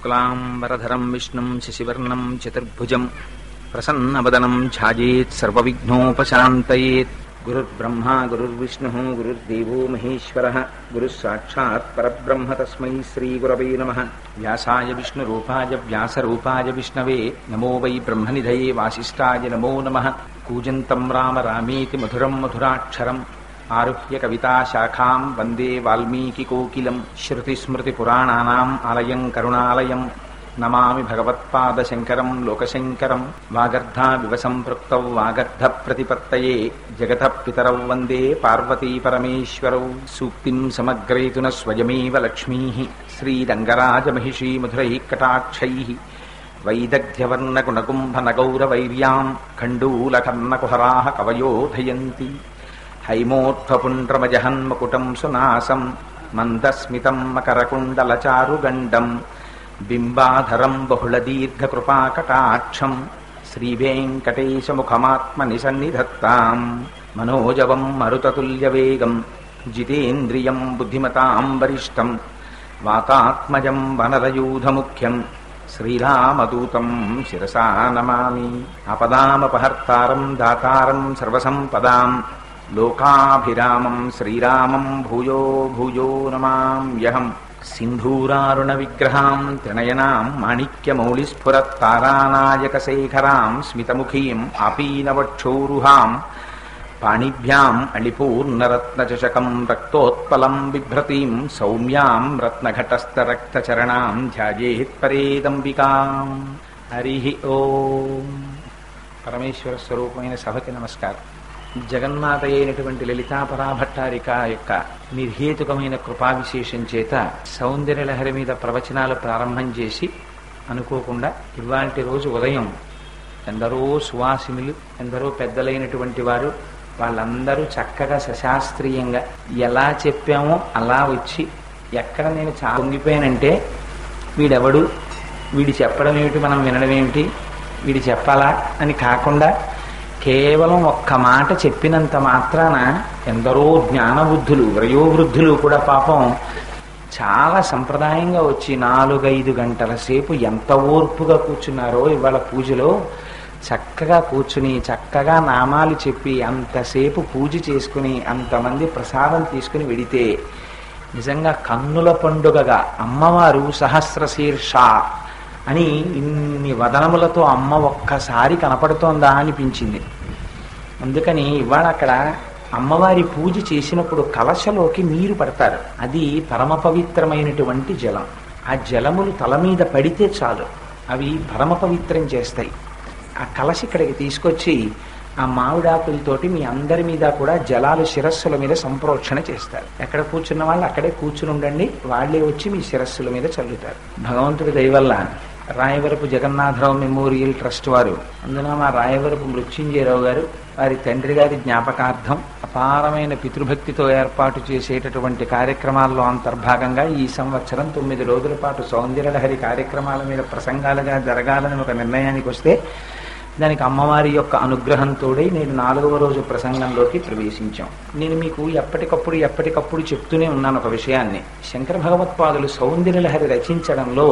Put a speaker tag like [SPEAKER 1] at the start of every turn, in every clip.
[SPEAKER 1] శుక్లాంబరధరం విష్ణుం శశివర్ణం చతుర్భుజం ప్రసన్నవదనం ఛాయేత్ సర్వవిఘ్నోపశాంతయేత్. గురుర్బ్రహ్మా గురుర్విష్ణుః గురుర్దేవో మహేశ్వరః గురుః సాక్షాత్ పరబ్రహ్మ తస్మై శ్రీగురవే నమః. వ్యాసాయ విష్ణురూపాయ వ్యాసరూపాయ విష్ణవే నమో వై బ్రహ్మనిధయే వాసిష్ఠాయ నమో నమః. కూజంతం రామ రామేతి మధురం మధురాక్షరం ఆరుహ్య కవితాశాఖాం వందే వాల్మీకికోకిలం. శ్రుతిస్మృతిపురాణానాం ఆలయం కరుణాలయం నమామి భగవత్పాదశంకరం లోకశంకరం. వాగర్ధావివ సంపృక్తౌ వాగర్ధ ప్రతిపత్తయే జగతః పితరౌ వందే పార్వతీ పరమేశ్వరౌ. సూక్తిం సమగ్రయతున స్వయమేవ లక్ష్మీః శ్రీరంగరాజమహిషీ మధురైః కటాక్షైః. వైదగ్ధ్యవర్ణగుణకుంభనగౌరవైర్యాం ఖండూలకర్ణకుహరాः కవయోధయంతి. హైమోర్ధ్వపుండ్రమజహన్మకుటం సునాసం మందస్మితం మకరకుండలచారుగండం బింబాధరం బహుళదీర్ఘకృపాకటాక్షం. శ్రీవేంకటేశముఖమాత్మని సన్నిధత్తాం మనోజవం మరుతతుల్యవేగం జితేంద్రియం బుద్ధిమతాం వరిష్టం. వాతాత్మజం వనరయూధముఖ్యం శ్రీరామదూతం శిరసా నమామి. ఆపదామపహర్తారం దాతారం సర్వసంపదాం లోకాభిరామం శ్రీరామం భూయో భూయో నమామ్యహం. సింధూరారుణ విగ్రహాం త్రినయనాం మాణిక్యమౌళిస్ఫురత్తారానాయకశేఖరాం స్మితముఖీం ఆపీనవక్షోరుహాం పాణిభ్యాం అళిపూర్ణరత్నచషకం రక్తోత్పలం బిభ్రతీం సౌమ్యాం రత్నఘటస్థరక్తచరణాం ధ్యాయేత్పరేదంబికాం. హరి ఓం. పరమేశ్వర స్వరూపమైన సభకి నమస్కారం. జగన్మాత అయినటువంటి లలితాపరాభట్టారిక యొక్క నిర్హేతుకమైన కృపా విశేషం చేత సౌందర్యలహరి మీద ప్రవచనాలు ప్రారంభం చేసి అనుకోకుండా ఇవాల్టి రోజు ఉదయం ఎందరో సువాసినులు ఎందరో పెద్దలైనటువంటి వారు వాళ్ళందరూ చక్కగా సశాస్త్రీయంగా ఎలా చెప్పామో అలా వచ్చి ఎక్కడ నేను చాలా పొంగిపోయానంటే వీడెవడు, వీడి చెప్పడం ఏమిటి, మనం వినడం ఏమిటి, వీడి చెప్పాలా అని కాకుండా కేవలం ఒక్క మాట చెప్పినంత మాత్రాన ఎందరో జ్ఞానబుద్ధులు వయోవృద్ధులు కూడా పాపం చాలా సంప్రదాయంగా వచ్చి 4-5 గంటల సేపు ఎంత ఓర్పుగా కూర్చున్నారో ఇవాళ పూజలో. చక్కగా కూర్చుని చక్కగా నామాలు చెప్పి అంతసేపు పూజ చేసుకుని అంతమంది ప్రసాదం తీసుకుని వెడితే నిజంగా కన్నుల పండుగగా అమ్మవారు సహస్రశీర్ష అని ఇన్ని వదనములతో అమ్మ ఒక్కసారి కనపడుతోందా అనిపించింది. అందుకని ఇవాళ అక్కడ అమ్మవారి పూజ చేసినప్పుడు కలశలోకి నీరు పడతారు. అది పరమ పవిత్రమైనటువంటి జలం. ఆ జలములు తల మీద పడితే చాలు అవి పరమ పవిత్రం చేస్తాయి. ఆ కలశ ఇక్కడికి తీసుకొచ్చి ఆ మామిడాకులతోటి మీ అందరి మీద కూడా జలాలు శిరస్సుల మీద సంప్రోక్షణ చేస్తారు. ఎక్కడ కూర్చున్న వాళ్ళు అక్కడే కూర్చుని ఉండండి, వాళ్ళే వచ్చి మీ శిరస్సుల మీద చల్లుతారు. భగవంతుడి దయ వల్ల రాయవరపు జగన్నాథరావు మెమోరియల్ ట్రస్ట్ వారు, అందున మా రాయవరపు మృత్యుంజయరావు గారు వారి తండ్రి గారి జ్ఞాపకార్థం అపారమైన పితృభక్తితో ఏర్పాటు చేసేటటువంటి కార్యక్రమాల్లో అంతర్భాగంగా ఈ సంవత్సరం 9 రోజుల పాటు సౌందర్యలహరి కార్యక్రమాల మీద ప్రసంగాలుగా జరగాలని ఒక నిర్ణయానికి వస్తే దానికి అమ్మవారి యొక్క అనుగ్రహంతోడే నేను 4వ రోజు ప్రసంగంలోకి ప్రవేశించాం. నేను మీకు ఎప్పటికప్పుడు చెప్తూనే ఉన్నాను ఒక విషయాన్ని. శంకర భగవత్పాదులు సౌందర్యలహరి రచించడంలో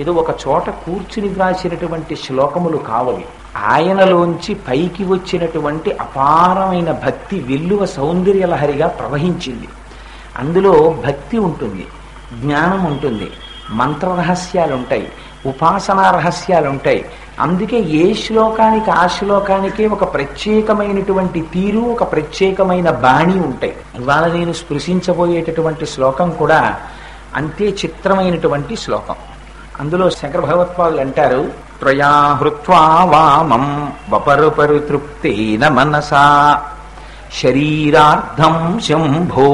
[SPEAKER 1] ఏదో ఒక చోట కూర్చుని వ్రాసినటువంటి శ్లోకములు కావవి. ఆయనలోంచి పైకి వచ్చినటువంటి అపారమైన భక్తి వెల్లువ సౌందర్యలహరిగా ప్రవహించింది. అందులో భక్తి ఉంటుంది, జ్ఞానం ఉంటుంది, మంత్ర రహస్యాలుంటాయి, ఉపాసనా రహస్యాలుంటాయి. అందుకే ఏ శ్లోకానికి ఆ శ్లోకానికే ఒక ప్రత్యేకమైనటువంటి తీరు, ఒక ప్రత్యేకమైన బాణి ఉంటాయి. ఇవాళ నేను స్పృశించబోయేటటువంటి శ్లోకం కూడా అంతే చిత్రమైనటువంటి శ్లోకం. అందులో శంకర భగవత్పాదులు అంటారు, త్వయా హృత్వా వామం వపరుపరు తృప్తేన మనసా శరీరార్థం శంభో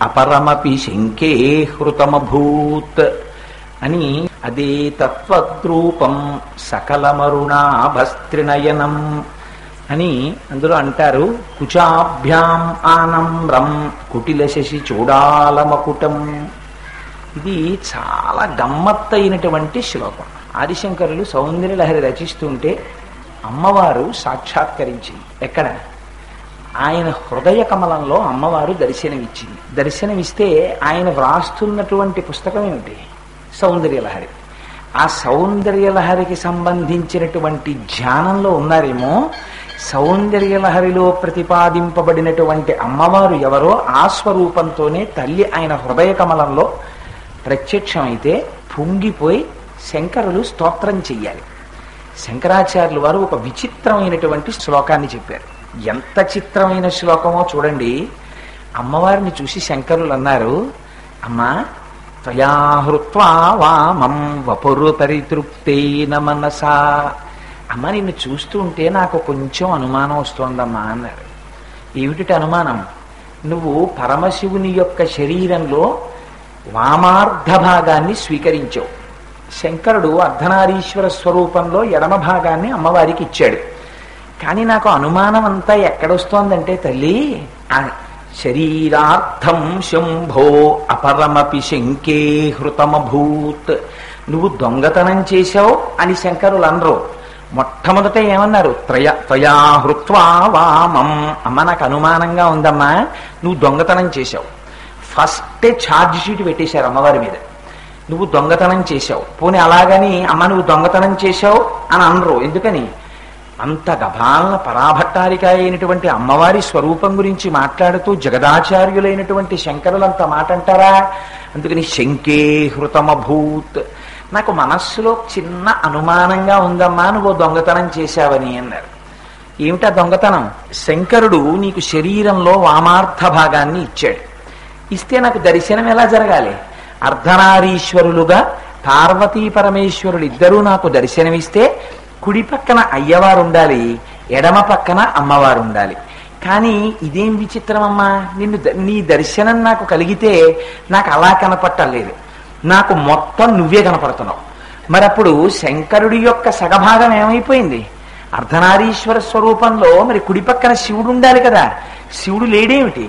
[SPEAKER 1] అపరమపి శంకే హృతమభూత్ అని. అదే తత్వద్రూపం సకలమరుణాభస్త్రినయనం అని అందులో అంటారు. కుచాభ్యాం ఆనమ్రం కుటిల శశి చూడాలమకుటం. ఇది చాలా గమ్మత్తైనటువంటి శ్లోకం. ఆదిశంకరులు సౌందర్యలహరి రచిస్తుంటే అమ్మవారు సాక్షాత్కరించింది. ఎక్కడ? ఆయన హృదయ కమలంలో అమ్మవారు దర్శనమిచ్చింది. దర్శనమిస్తే ఆయన వ్రాస్తున్నటువంటి పుస్తకం ఏమిటి? సౌందర్యలహరి. ఆ సౌందర్యలహరికి సంబంధించినటువంటి ధ్యానంలో ఉన్నారేమో. సౌందర్యలహరిలో ప్రతిపాదింపబడినటువంటి అమ్మవారు ఎవరో ఆ స్వరూపంతోనే తల్లి ఆయన హృదయ కమలంలో ప్రత్యక్షమైతే పొంగిపోయి శంకరులు స్తోత్రం చెయ్యాలి. శంకరాచార్యులు వారు ఒక విచిత్రమైనటువంటి శ్లోకాన్ని చెప్పారు. ఎంత చిత్రమైన శ్లోకమో చూడండి. అమ్మవారిని చూసి శంకరులు అన్నారు, అమ్మా త్వయా హృత్వా వామం వపురు పరితృప్తేన మనసా. అమ్మ నిన్ను చూస్తూ ఉంటే నాకు కొంచెం అనుమానం వస్తోందమ్మా అన్నారు. ఏమిటి అనుమానం? నువ్వు పరమశివుని యొక్క శరీరంలో వామార్ధ భాగాన్ని స్వీకరించావు. శంకరుడు అర్ధనారీశ్వర స్వరూపంలో ఎడమ భాగాన్ని అమ్మవారికి ఇచ్చాడు. కానీ నాకు అనుమానం అంతా ఎక్కడొస్తోందంటే తల్లి, శరీరార్థం శంభో అపరమపి శంకే హృతమభూత్. నువ్వు దొంగతనం చేశావు అని శంకరులు అనరు. మొట్టమొదట ఏమన్నారు? త్వయా హృత్వా వామం. అమ్మ నాకు అనుమానంగా ఉందమ్మా, నువ్వు దొంగతనం చేశావు. ఫస్టే ఛార్జ్ షీట్ పెట్టేశారు అమ్మవారి మీద, నువ్వు దొంగతనం చేశావు. పోనీ అలాగని అమ్మ నువ్వు దొంగతనం చేశావు అని అనరు. ఎందుకని? అంత గభాలన పరాభట్టారిక అయినటువంటి అమ్మవారి స్వరూపం గురించి మాట్లాడుతూ జగదాచార్యులైనటువంటి శంకరులంత మాట అంటారా? అందుకని శంకే హృతమభూత్. నాకు మనస్సులో చిన్న అనుమానంగా ఉందమ్మా, నువ్వు దొంగతనం చేశావని అన్నారు. ఏమిటా దొంగతనం? శంకరుడు నీకు శరీరంలో వామార్థ భాగాన్ని ఇచ్చాడు. ఇస్తే నాకు దర్శనం ఎలా జరగాలి? అర్ధనారీశ్వరులుగా పార్వతీ పరమేశ్వరులు ఇద్దరూ నాకు దర్శనమిస్తే కుడి పక్కన అయ్యవారు ఉండాలి, ఎడమ పక్కన అమ్మవారు ఉండాలి. కానీ ఇదేం విచిత్రమమ్మా, నీ దర్శనం నాకు కలిగితే నాకు అలా కనపట్టలేదు, నాకు మొత్తం నువ్వే కనపడుతున్నావు. మరి అప్పుడు శంకరుడి యొక్క సగభాగం ఏమైపోయింది? అర్ధనారీశ్వర స్వరూపంలో మరి కుడి పక్కన శివుడు ఉండాలి కదా, శివుడు లేడేమిటి?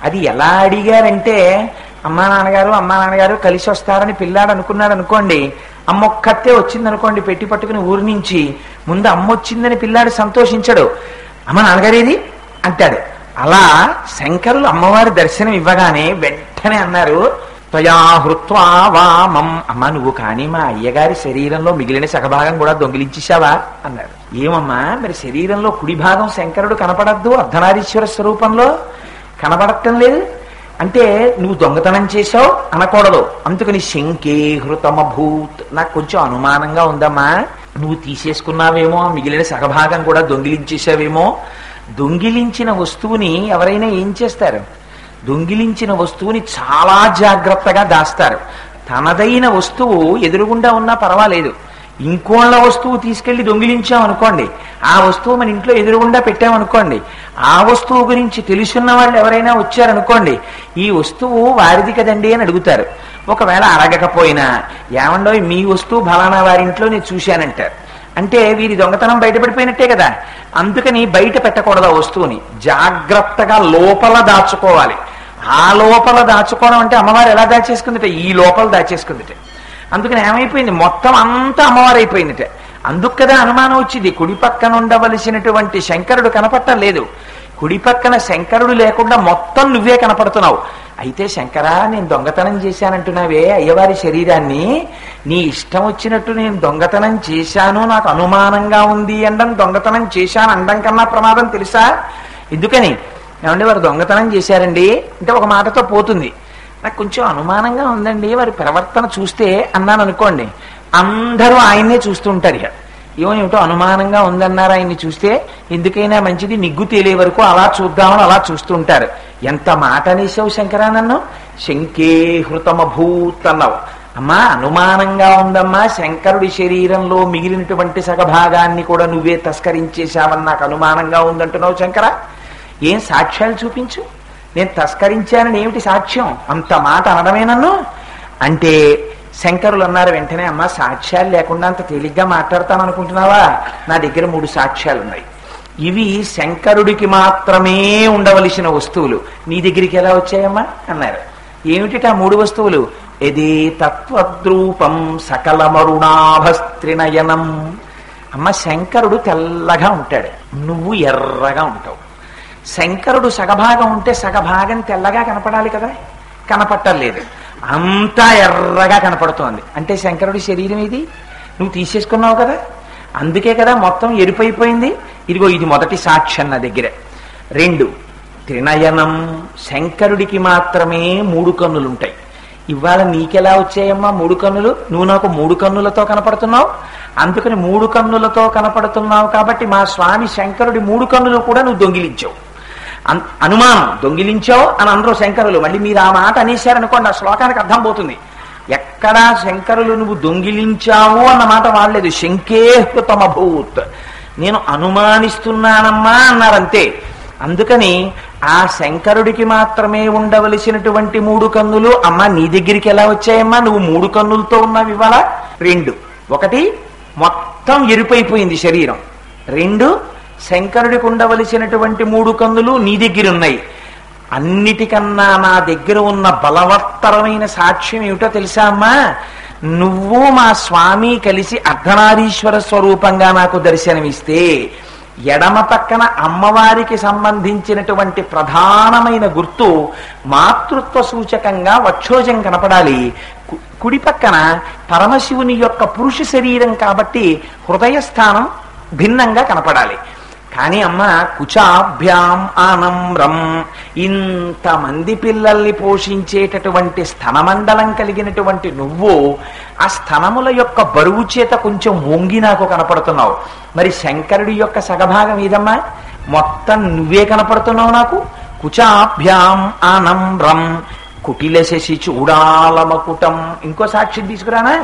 [SPEAKER 1] అది ఎలా అడిగారంటే, అమ్మా నాన్నగారు కలిసి వస్తారని పిల్లాడు అనుకున్నాడు అనుకోండి, అమ్మ ఒక్కతే వచ్చిందనుకోండి పెట్టి పట్టుకుని ఊరి నుంచి, ముందు అమ్మ వచ్చిందని పిల్లాడు సంతోషించడు, అమ్మ నాన్నగారేది అంటాడు. అలా శంకరులు అమ్మవారి దర్శనం ఇవ్వగానే వెంటనే అన్నారు, త్వయా హృత్వా వామం. అమ్మ నువ్వు కానీ మా అయ్యగారి శరీరంలో మిగిలిన సగభాగం కూడా దొంగిలించేశావా అన్నారు. ఏమమ్మా మరి శరీరంలో కుడి భాగం శంకరుడు కనపడద్దు, అర్ధనారీశ్వర స్వరూపంలో కనబడటం లేదు అంటే నువ్వు దొంగతనం చేశావు అనకూడదు. అందుకని శంకే హృతమభూత్. నాకు కొంచెం అనుమానంగా ఉందమ్మా, నువ్వు తీసేసుకున్నావేమో, మిగిలిన సగభాగం కూడా దొంగిలించేసావేమో. దొంగిలించిన వస్తువుని ఎవరైనా ఏం చేస్తారు? దొంగిలించిన వస్తువుని చాలా జాగ్రత్తగా దాస్తారు. తనదైన వస్తువు ఎదురుగుండా ఉన్నా పర్వాలేదు, ఇంకోళ్ళ వస్తువు తీసుకెళ్లి దొంగిలించాం అనుకోండి, ఆ వస్తువు మన ఇంట్లో ఎదురుగుండా పెట్టామనుకోండి, ఆ వస్తువు గురించి తెలుసున్న వాళ్ళు ఎవరైనా వచ్చారనుకోండి, ఈ వస్తువు వారిది కదండి అని అడుగుతారు. ఒకవేళ అడగకపోయినా, ఏమండో మీ వస్తువు ఫలానా వారింట్లో నేను చూశానంటారు. అంటే వీరి దొంగతనం బయటపడిపోయినట్టే కదా. అందుకని బయట పెట్టకూడదు ఆ వస్తువుని, జాగ్రత్తగా లోపల దాచుకోవాలి. ఆ లోపల దాచుకోవడం అంటే అమ్మవారు ఎలా దాచేసుకుందిట? ఈ లోపల దాచేసుకుందిట. అందుకని ఏమైపోయింది? మొత్తం అంతా అమ్మవారు అయిపోయిందిట. అందుకు కదా అనుమానం వచ్చింది, కుడి పక్కన ఉండవలసినటువంటి శంకరుడు కనపట్టలేదు, కుడి పక్కన శంకరుడు లేకుండా మొత్తం నువ్వే కనపడుతున్నావు. అయితే శంకరా నేను దొంగతనం చేశానంటున్నావే అయ్యవారి శరీరాన్ని, నీ ఇష్టం వచ్చినట్టు నేను దొంగతనం చేశాను, నాకు అనుమానంగా ఉంది అనడం దొంగతనం చేశాను అనడం కన్నా ప్రమాదం తెలుసా? ఎందుకని? ఏమంటే వారు దొంగతనం చేశారండి అంటే ఒక మాటతో పోతుంది. నాకు కొంచెం అనుమానంగా ఉందండి వారి ప్రవర్తన చూస్తే అన్నాను అనుకోండి, అందరూ ఆయన్నే చూస్తుంటారు. ఇక ఏమిటో అనుమానంగా ఉందన్నారు ఆయన్ని చూస్తే, ఎందుకైనా మంచిది నిగ్గు తేలే వరకు అలా చూద్దామని అలా చూస్తుంటారు. ఎంత మాట అనేసావు శంకరా నన్ను, శంకే హృతమభూత్ అన్నావు. అమ్మా అనుమానంగా ఉందమ్మా, శంకరుడి శరీరంలో మిగిలినటువంటి సగభాగాన్ని కూడా నువ్వే తస్కరించేశావని నాకు అనుమానంగా ఉందంటున్నావు శంకర. ఏం సాక్ష్యాలు చూపించు, నేను తస్కరించానని ఏమిటి సాక్ష్యం? అంత మాట అనడమే నన్ను అంటే శంకరులు అన్నారు వెంటనే, అమ్మ సాక్ష్యాలు లేకుండా అంత తేలిగ్గా మాట్లాడతాను అనుకుంటున్నావా? నా దగ్గర 3 సాక్ష్యాలు ఉన్నాయి. ఇవి శంకరుడికి మాత్రమే ఉండవలసిన వస్తువులు, నీ దగ్గరికి ఎలా వచ్చాయమ్మా అన్నారు. ఏమిటి ఆ 3 వస్తువులు? ఎదే తత్వద్రూపం సకల మరుణాభస్త్రినయనం. అమ్మ శంకరుడు తెల్లగా ఉంటాడు, నువ్వు ఎర్రగా ఉంటావు. శంకరుడు సగభాగం ఉంటే సగభాగం తెల్లగా కనపడాలి కదా, కనపట్టలేదు. అంతా ఎర్రగా కనపడుతోంది. అంటే శంకరుడి శరీరం ఇది నువ్వు తీసేసుకున్నావు కదా, అందుకే కదా మొత్తం ఎరుపైపోయింది. ఇదిగో ఇది మొదటి సాక్ష్యం నా దగ్గర. 2, త్రినయనం, శంకరుడికి మాత్రమే 3 కన్నులుంటాయి. ఇవాళ నీకెలా వచ్చాయమ్మా 3 కన్నులు? నువ్వు నాకు 3 కన్నులతో కనపడుతున్నావు, అందుకని 3 కన్నులతో కనపడుతున్నావు కాబట్టి మా స్వామి శంకరుడి 3 కన్నులు కూడా నువ్వు దొంగిలించావు. అనుమానం, దొంగిలించావు అని అందరూ శంకరులు. మళ్ళీ మీరు ఆ మాట అనేశారనుకోండి, ఆ శ్లోకానికి అర్థం పోతుంది. ఎక్కడా శంకరులు నువ్వు దొంగిలించావు అన్న మాట వాడలేదు. శంకేహృతమభూత్, నేను అనుమానిస్తున్నానమ్మా అన్నారంతే. అందుకని ఆ శంకరుడికి మాత్రమే ఉండవలసినటువంటి 3 కన్నులు అమ్మా నీ దగ్గరికి ఎలా వచ్చాయమ్మా? నువ్వు 3 కన్నులతో ఉన్నావు ఇవాళ. 2, 1 మొత్తం ఎరుపైపోయింది శరీరం. 2 శంకరుడికి ఉండవలసినటువంటి 3 కన్నులు నీ దగ్గర ఉన్నాయి. అన్నిటికన్నా నా దగ్గర ఉన్న బలవత్తరమైన సాక్ష్యం ఏమిటో తెలుసా అమ్మా? నువ్వు మా స్వామి కలిసి అర్ధనారీశ్వర స్వరూపంగా నాకు దర్శనమిస్తే ఎడమ పక్కన అమ్మవారికి సంబంధించినటువంటి ప్రధానమైన గుర్తు మాతృత్వ సూచకంగా వక్షోజం కనపడాలి. కుడి పక్కన పరమశివుని యొక్క పురుష శరీరం కాబట్టి హృదయస్థానం భిన్నంగా కనపడాలి. కానీ అమ్మ కుచాభ్యాం ఆనమ్రం, ఇంతమంది పిల్లల్ని పోషించేటటువంటి స్తనమండలం కలిగినటువంటి నువ్వు ఆ స్తనముల యొక్క బరువు చేత కొంచెం వంగి నాకు కనపడుతున్నావు. మరి శంకరుడి యొక్క సగభాగం ఇదమ్మా, మొత్తం నువ్వే కనపడుతున్నావు నాకు. కుచాభ్యాం ఆనమ్రం కుటిల శశి చూడాలమకుటం. ఇంకో సాక్షి తీసుకురానా?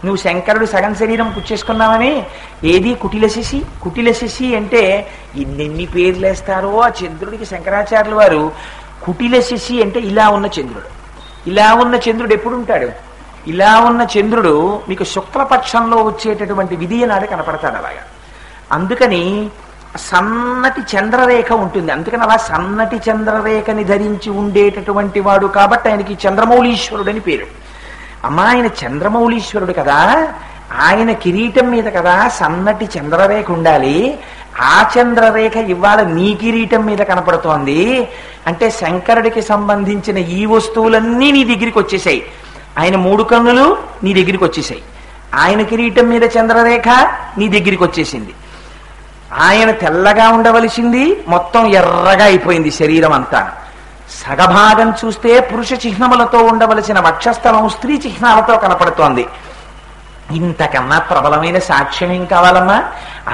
[SPEAKER 1] నువ్వు శంకరుడు సగం శరీరం పుచ్చేసుకున్నావని. ఏది కుటిల శశి? కుటిల శశి అంటే ఎన్నెన్ని పేర్లు వేస్తారో ఆ చంద్రుడికి శంకరాచార్యుల వారు. కుటిల శశి అంటే ఇలా ఉన్న చంద్రుడు. ఇలా ఉన్న చంద్రుడు ఎప్పుడు ఉంటాడు? ఇలా ఉన్న చంద్రుడు మీకు శుక్లపక్షంలో వచ్చేటటువంటి విధియ నాడు కనపడతాడు అలాగా. అందుకని సన్నటి చంద్రరేఖ ఉంటుంది. అందుకని అలా సన్నటి చంద్రరేఖని ధరించి ఉండేటటువంటి వాడు కాబట్టి ఆయనకి చంద్రమౌళీశ్వరుడు అని పేరు. అమ్మా ఆయన చంద్రమౌళీశ్వరుడు కదా, ఆయన కిరీటం మీద కదా సన్నటి చంద్రరేఖ ఉండాలి. ఆ చంద్రరేఖ ఇవాళ నీ కిరీటం మీద కనపడుతోంది. అంటే శంకరుడికి సంబంధించిన ఈ వస్తువులన్నీ నీ దగ్గరికి వచ్చేసాయి. ఆయన 3 కన్నులు నీ దగ్గరికి వచ్చేసాయి. ఆయన కిరీటం మీద చంద్రరేఖ నీ దగ్గరికి వచ్చేసింది. ఆయన తెల్లగా ఉండవలసింది మొత్తం ఎర్రగా అయిపోయింది శరీరం అంతా. సగభాగం చూస్తే పురుష చిహ్నములతో ఉండవలసిన వక్షస్థలం స్త్రీ చిహ్నాలతో కనపడుతోంది. ఇంతకన్నా ప్రబలమైన సాక్ష్యం ఏం కావాలమ్మా?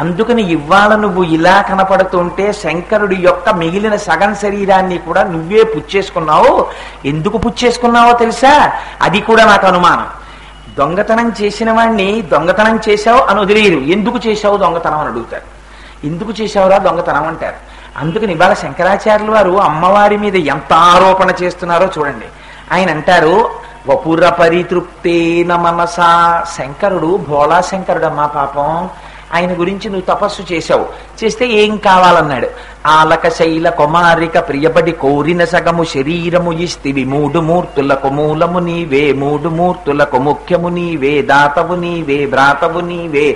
[SPEAKER 1] అందుకని ఇవాళ నువ్వు ఇలా కనపడుతుంటే శంకరుడి యొక్క మిగిలిన సగం శరీరాన్ని కూడా నువ్వే పుచ్చేసుకున్నావు. ఎందుకు పుచ్చేసుకున్నావో తెలుసా? అది కూడా నాకు అనుమానం. దొంగతనం చేసిన వాడిని దొంగతనం చేశావు అని వదిలేరు. ఎందుకు చేశావు దొంగతనం అని అడుగుతారు. ఎందుకు చేశావురా దొంగతనం అంటారు. అందుకని ఇవాళ శంకరాచార్యుల వారు అమ్మవారి మీద ఎంత ఆరోపణ చేస్తున్నారో చూడండి. ఆయన అంటారు వపుర పరితృప్తేన మనసా. శంకరుడు భోళా శంకరుడు అమ్మా పాపం. ఆయన గురించి నువ్వు తపస్సు చేశావు, చేస్తే ఏం కావాలన్నాడు. ఆలక శైల కుమారిక ప్రియపడి కోరిన సగము శరీరము ఇస్తివి 3 మూర్తులకు మూలము నీవే 3 మూర్తులకు ముఖ్యము నీవే దాతవు నీవే భ్రాతవు నీవే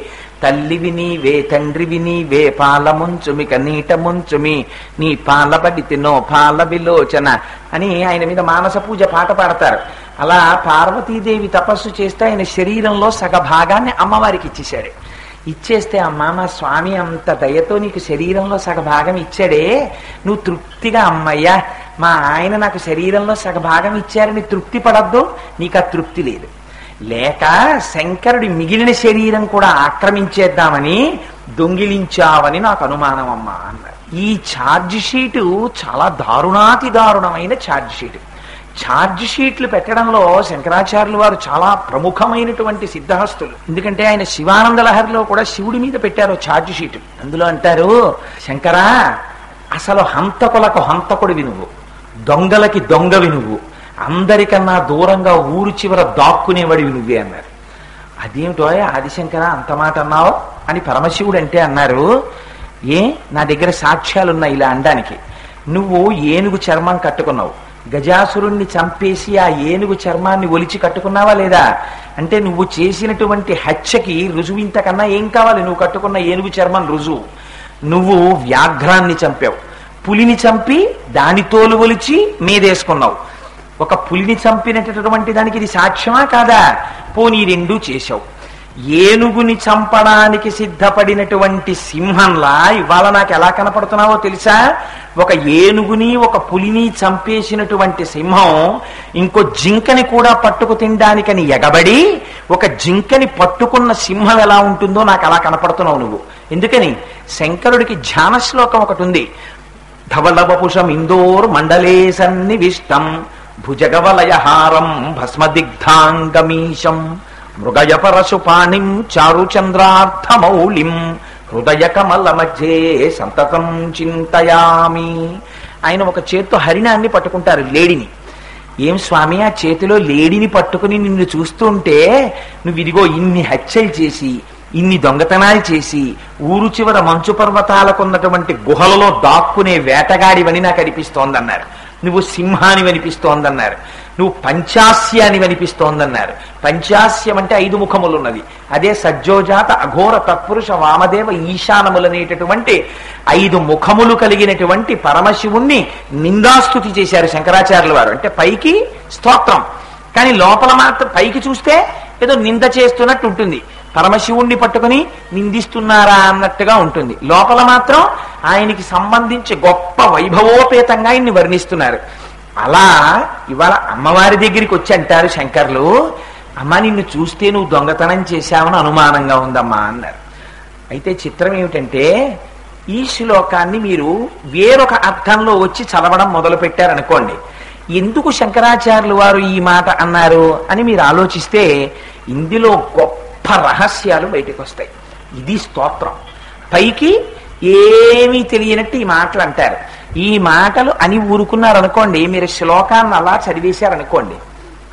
[SPEAKER 1] తల్లివి నీవే తండ్రివి నీవే పాలముంచుమి కనీట ముంచుమి నీ పాలబడి తినో పాల విలోచన అని ఆయన మీద మానస పూజ పాట పాడతారు. అలా పార్వతీదేవి తపస్సు చేస్తే ఆయన శరీరంలో సగభాగాన్ని అమ్మవారికి ఇచ్చేశాడు. ఇచ్చేస్తే అమ్మ మా స్వామి అంత దయతో నీకు శరీరంలో సగభాగం ఇచ్చాడే, నువ్వు తృప్తిగా అమ్మయ్యా మా ఆయన నాకు శరీరంలో సగభాగం ఇచ్చారని తృప్తి పడద్దు. నీకు ఆ తృప్తి లేదు. లేక శంకరుడి మిగిలిన శరీరం కూడా ఆక్రమించేద్దామని దొంగిలించావని నాకు అనుమానం అమ్మా అన్నారు. ఈ ఛార్జ్ షీటు చాలా దారుణాతి దారుణమైన ఛార్జ్ షీటు. ఛార్జ్ షీట్లు పెట్టడంలో శంకరాచార్యులు వారు చాలా ప్రముఖమైనటువంటి సిద్ధహస్తులు. ఎందుకంటే ఆయన శివానంద లహరిలో కూడా శివుడి మీద పెట్టారు ఛార్జ్ షీటు. అందులో అంటారు, శంకరా అసలు హంతకులకు హంతకుడివి నువ్వు, దొంగలకి దొంగవి నువ్వు, అందరికన్నా దూరంగా ఊరు చివర దాక్కునేవాడివి నువ్వే అన్నారు. అదేమిటో ఆదిశంకర అంత మాట అన్నావు అని పరమశివుడు అంటే అన్నారు, ఏ నా దగ్గర సాక్ష్యాలున్నాయి ఇలా అనడానికి. నువ్వు ఏనుగు చర్మం కట్టుకున్నావు, గజాసురుణ్ణి చంపేసి ఆ ఏనుగు చర్మాన్ని ఒలిచి కట్టుకున్నావా లేదా అంటే నువ్వు చేసినటువంటి హత్యకి రుజువు ఇంతకన్నా ఏం కావాలి? నువ్వు కట్టుకున్న ఏనుగు చర్మం రుజువు. నువ్వు వ్యాఘ్రాన్ని చంపావు, పులిని చంపి దాని తోలు ఒలిచి మీదేసుకున్నావు. ఒక పులిని చంపినటువంటి దానికి ఇది సాక్ష్యమా కాదా? పోనీ రెండూ చేశావు. ఏనుగుని చంపడానికి సిద్ధపడినటువంటి సింహంలా ఇవాళ నాకు ఎలా కనపడుతున్నావో తెలుసా? ఒక ఏనుగుని ఒక పులిని చంపేసినటువంటి సింహం ఇంకో జింకని కూడా పట్టుకు తినడానికని ఎగబడి ఒక జింకని పట్టుకున్న సింహం ఎలా ఉంటుందో నాకు అలా కనపడుతున్నావు నువ్వు. ఎందుకని? శంకరుడికి ధ్యాన శ్లోకం ఒకటి ఉంది. ధవళవపుషం ఇందోర్ మండలే సన్నివిష్టం భుజగవలయహారం భస్మదిగ్ధాంగమీశం మృగయ పరశుపాణిం చారుచంద్రార్థమౌళిం హృదయ కమల మధ్యే సంతతం చింతయామి. ఆయన ఒక చేత్తో హరిణాన్ని పట్టుకుంటారు, లేడిని. ఏం స్వామి, ఆ చేతిలో లేడిని పట్టుకుని నిన్ను చూస్తుంటే నువ్వు ఇదిగో ఇన్ని హత్యలు చేసి ఇన్ని దొంగతనాలు చేసి ఊరు చివర మంచు పర్వతాలకున్నటువంటి గుహలలో దాక్కునే వేటగాడివని నాకు అనిపిస్తోందన్నారు. నువ్వు సింహాని అనిపిస్తోందన్నారు. నువ్వు పంచాస్యాని అనిపిస్తోందన్నారు. పంచాస్యం అంటే 5 ముఖములున్నది. అదే సజ్జోజాత అఘోర తత్పురుష వామదేవ ఈశానములనేటటువంటి 5 ముఖములు కలిగినటువంటి పరమశివుణ్ణి నిందాస్తుతి చేశారు శంకరాచార్యుల వారు. అంటే పైకి స్తోత్రం, కానీ లోపల మాత్రం పైకి చూస్తే ఏదో నింద చేస్తున్నట్టు ఉంటుంది. పరమశివుణ్ణి పట్టుకుని నిందిస్తున్నారా అన్నట్టుగా ఉంటుంది. లోపల మాత్రం ఆయనకి సంబంధించి గొప్ప వైభవోపేతంగా ఆయన్ని వర్ణిస్తున్నారు. అలా ఇవాళ అమ్మవారి దగ్గరికి వచ్చి అంటారు శంకర్లు, అమ్మ నిన్ను చూస్తే నువ్వు దొంగతనం చేశావని అనుమానంగా ఉందమ్మా అన్నారు. అయితే చిత్రం ఏమిటంటే ఈ శ్లోకాన్ని మీరు వేరొక అర్థంలో వచ్చి చదవడం మొదలు పెట్టారనుకోండి, ఎందుకు శంకరాచార్యులు వారు ఈ మాట అన్నారు అని మీరు ఆలోచిస్తే ఇందులో గొప్ప రహస్యాలు బయటకు వస్తాయి. ఇది స్తోత్రం. పైకి ఏమీ తెలియనట్టు ఈ మాటలు అంటారు. ఈ మాటలు అని ఊరుకున్నారనుకోండి, మీరు శ్లోకాన్ని అలా చదివేశారనుకోండి,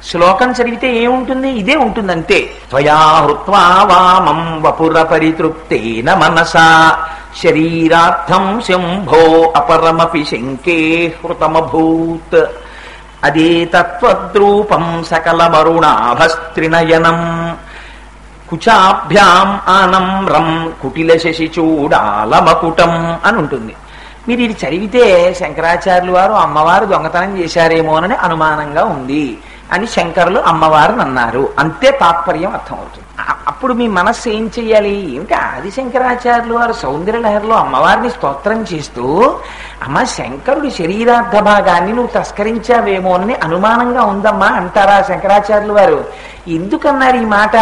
[SPEAKER 1] శ్లోకం చదివితే ఏముంటుంది? ఇదే ఉంటుంది అంతే. త్వయా హృత్వా వామం వపుర పరితృప్తేన మనసా శరీరార్థం శంభో అపరమపి శంకే హృతమభూత్ అదే తత్వద్రూపం సకలమరుణాభస్త్రినయనం కుచాభ్యాం ఆనమ్రం కుటిల శశి చూడాలమకుటం అని ఉంటుంది. మీరు ఇది చదివితే శంకరాచార్యులు వారు అమ్మవారు దొంగతనం చేశారేమోనని అనుమానంగా ఉంది అని శంకరులు అమ్మవారిని అన్నారు, అంతే తాత్పర్యం అర్థమవుతుంది. అప్పుడు మీ మనస్సు ఏం చెయ్యాలి? ఏమిటి ఆది శంకరాచార్యులు వారు సౌందర్యలహరిలో అమ్మవారిని స్తోత్రం చేస్తూ, అమ్మ శంకరుడి శరీరార్థ భాగాన్ని నువ్వు తస్కరించావేమోనని అనుమానంగా ఉందమ్మా అంటారా శంకరాచార్యులు వారు? ఎందుకన్నారు ఈ మాట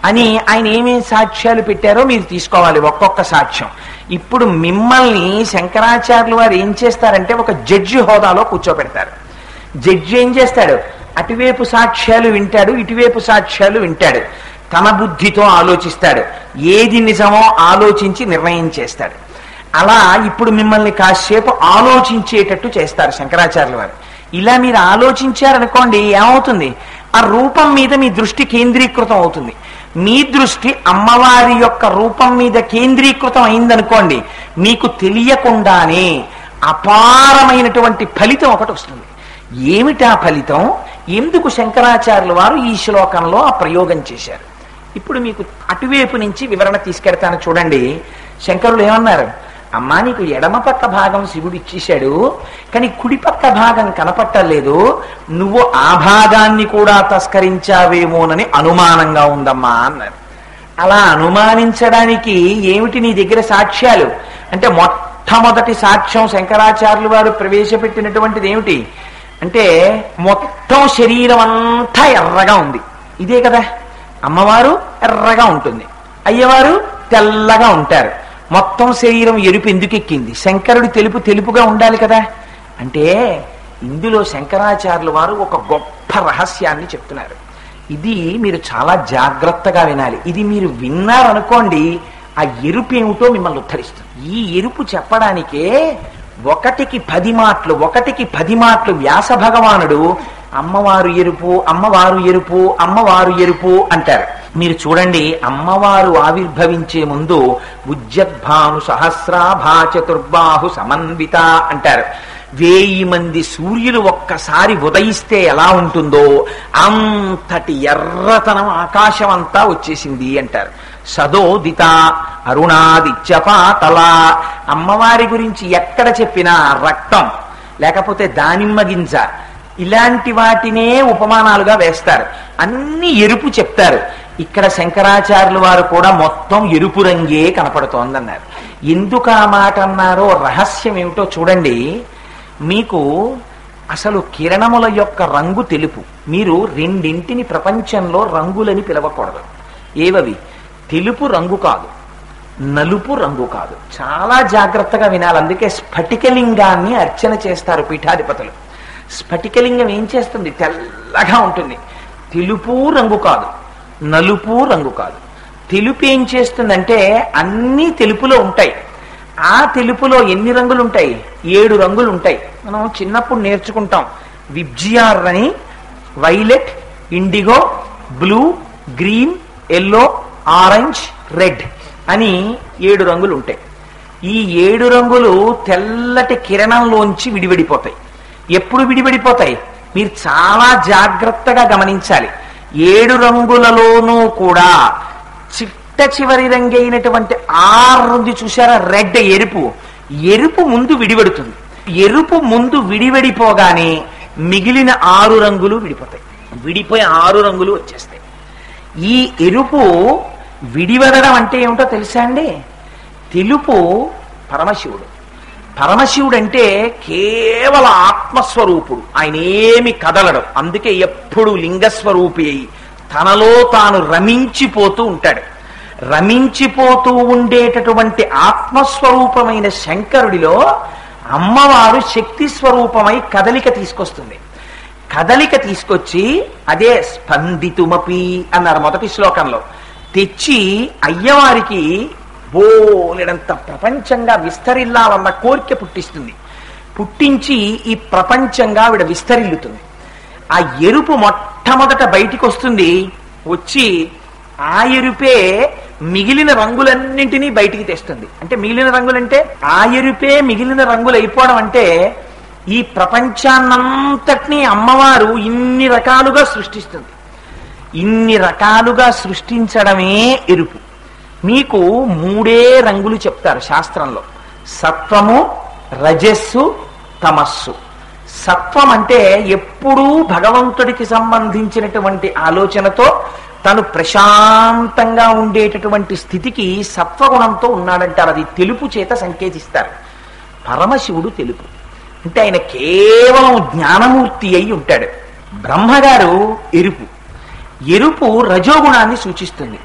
[SPEAKER 1] అని ఆయన ఏమేమి సాక్ష్యాలు పెట్టారో మీరు తీసుకోవాలి, ఒక్కొక్క సాక్ష్యం. ఇప్పుడు మిమ్మల్ని శంకరాచార్యులు వారు ఏం చేస్తారంటే ఒక జడ్జి హోదాలో కూర్చోబెడతారు. జడ్జి ఏం చేస్తాడు? అటువైపు సాక్ష్యాలు వింటాడు, ఇటువైపు సాక్ష్యాలు వింటాడు. తన బుద్ధితో ఆలోచిస్తాడు, ఏది నిజమో ఆలోచించి నిర్ణయం చేస్తాడు. అలా ఇప్పుడు మిమ్మల్ని కాసేపు ఆలోచించేటట్టు చేస్తారు శంకరాచార్యుల వారు. ఇలా మీరు ఆలోచించారనుకోండి, ఏమవుతుంది? ఆ రూపం మీద మీ దృష్టి కేంద్రీకృతం అవుతుంది. మీ దృష్టి అమ్మవారి యొక్క రూపం మీద కేంద్రీకృతం అయిందనుకోండి, మీకు తెలియకుండానే అపారమైనటువంటి ఫలితం ఒకటి వస్తుంది. ఏమిటా ఫలితం? ఎందుకు శంకరాచార్యుల వారు ఈ శ్లోకంలో ఆ ప్రయోగం చేశారు? ఇప్పుడు మీకు అటువైపు నుంచి వివరణ తీసుకెడతాను చూడండి. శంకరులు ఏమన్నారు? అమ్మా నీకు ఎడమ పక్క భాగం శివుడు ఇచ్చేశాడు, కానీ కుడి పక్క భాగం కనపట్టలేదు, నువ్వు ఆ భాగాన్ని కూడా తస్కరించావేమోనని అనుమానంగా ఉందమ్మా అన్నారు. అలా అనుమానించడానికి ఏమిటి నీ దగ్గర సాక్ష్యాలు అంటే, మొట్టమొదటి సాక్ష్యం శంకరాచార్యులు వారు ప్రవేశపెట్టినటువంటిది ఏమిటి అంటే, మొత్తం శరీరం అంతా ఎర్రగా ఉంది. ఇదే కదా, అమ్మవారు ఎర్రగా ఉంటుంది, అయ్యవారు తెల్లగా ఉంటారు. మొత్తం శరీరం ఎరుపు ఎందుకు ఎక్కింది? శంకరుడు తెలుపుగా ఉండాలి కదా. అంటే ఇందులో శంకరాచార్యుల వారు ఒక గొప్ప రహస్యాన్ని చెప్తున్నారు. ఇది మీరు చాలా జాగ్రత్తగా వినాలి. ఇది మీరు విన్నారనుకోండి, ఆ ఎరుపు ఏమిటో మిమ్మల్ని ఉద్ధరిస్తుంది. ఈ ఎరుపు చెప్పడానికే ఒకటికి 10 మాటలు వ్యాస భగవానుడు అమ్మవారు ఎరుపు, అమ్మవారు ఎరుపు, అమ్మవారు ఎరుపు అంటారు. మీరు చూడండి, అమ్మవారు ఆవిర్భవించే ముందు ఉజ్జద్భాను సహస్రాభా చతుర్బాహు సమన్విత అంటారు. 1000 మంది సూర్యులు ఒక్కసారి ఉదయిస్తే ఎలా ఉంటుందో అంతటి ఎర్రతనం ఆకాశం అంతా వచ్చేసింది అంటారు. సదోదిత అరుణాదిత్యపాతల. అమ్మవారి గురించి ఎక్కడ చెప్పినా రక్తం, లేకపోతే దానిమ్మ గింజ, ఇలాంటి వాటినే ఉపమానాలుగా వేస్తారు. అన్ని ఎరుపు చెప్తారు. ఇక్కడ శంకరాచార్యులు వారు కూడా మొత్తం ఎరుపు రంగే కనపడుతోందన్నారు. ఎందుకు ఆ మాట అన్నారో రహస్యం ఏమిటో చూడండి. మీకు అసలు కిరణముల యొక్క రంగు తెలుపు. మీరు రెండింటిని ప్రపంచంలో రంగులని పిలవకూడదు. ఏవవి? తెలుపు రంగు కాదు, నలుపు రంగు కాదు. చాలా జాగ్రత్తగా వినాలి. అందుకే స్ఫటికలింగాన్ని అర్చన చేస్తారు పీఠాధిపతులు. స్ఫటికలింగం ఏం చేస్తుంది? తెల్లగా ఉంటుంది. తెలుపు రంగు కాదు, నలుపు రంగు కాదు. తెలుపు ఏం చేస్తుందంటే అన్నీ తెలుపులో ఉంటాయి. ఆ తెలుపులో ఎన్ని రంగులు ఉంటాయి? 7 రంగులు ఉంటాయి. మనం చిన్నప్పుడు నేర్చుకుంటాం. విబ్జిఆర్ అని, violet, IndiGo, blue, green, yellow, orange, red అని 7 రంగులు ఉంటాయి. ఈ 7 రంగులు తెల్లటి కిరణంలోంచి విడివిడిపోతాయి. ఎప్పుడు విడివిడిపోతాయి? మీరు చాలా జాగ్రత్తగా గమనించాలి. 7 రంగులలోనూ కూడా చిట్ట చివరి రంగైనటువంటి రంగు చూసారా? రెడ్, ఎరుపు. ఎరుపు ముందు విడివడుతుంది. ఎరుపు ముందు విడివడిపోగానే మిగిలిన 6 రంగులు విడిపోతాయి. విడిపోయి 6 రంగులు వచ్చేస్తాయి. ఈ ఎరుపు విడివడడం అంటే ఏమిటో తెలుసా అండి? తెలుపు పరమశివుడు. పరమశివుడు అంటే కేవల ఆత్మస్వరూపుడు. ఆయన ఏమి కదలడం. అందుకే ఎప్పుడు లింగస్వరూపి అయి తనలో తాను రమించిపోతూ ఉంటాడు. రమించిపోతూ ఉండేటటువంటి ఆత్మస్వరూపమైన శంకరుడిలో అమ్మవారు శక్తి స్వరూపమై కదలిక తీసుకొస్తుంది. కదలిక తీసుకొచ్చి అదే స్పందితుమపి అన్నారు మొదటి శ్లోకంలో. తెచ్చి అయ్యవారికి బోలెడంత ప్రపంచంగా విస్తరిల్లాలన్న కోరిక పుట్టిస్తుంది. పుట్టించి ఈ ప్రపంచంగా ఆవిడ విస్తరిల్లుతుంది. ఆ ఎరుపు మొట్టమొదట బయటికి వస్తుంది. వచ్చి ఆ ఎరుపే మిగిలిన రంగులన్నింటినీ బయటికి తెస్తుంది. అంటే మిగిలిన రంగులంటే ఆ ఎరుపే మిగిలిన రంగులు అయిపోవడం అంటే ఈ ప్రపంచాన్నంతటినీ అమ్మవారు ఇన్ని రకాలుగా సృష్టిస్తుంది. ఇన్ని రకాలుగా సృష్టించడమే ఎరుపు. మీకు 3 రంగులు చెప్తారు శాస్త్రంలో: సత్వము, రజస్సు, తమస్సు. సత్వం అంటే ఎప్పుడూ భగవంతుడికి సంబంధించినటువంటి ఆలోచనతో తను ప్రశాంతంగా ఉండేటటువంటి స్థితికి సత్వగుణంతో ఉన్నాడంటారు. అది తెలుపు చేత సంకేతిస్తారు. పరమశివుడు తెలుపు అంటే ఆయన కేవలం జ్ఞానమూర్తి అయి ఉంటాడు. బ్రహ్మగారు ఎరుపు. ఎరుపు రజోగుణాన్ని సూచిస్తుంది.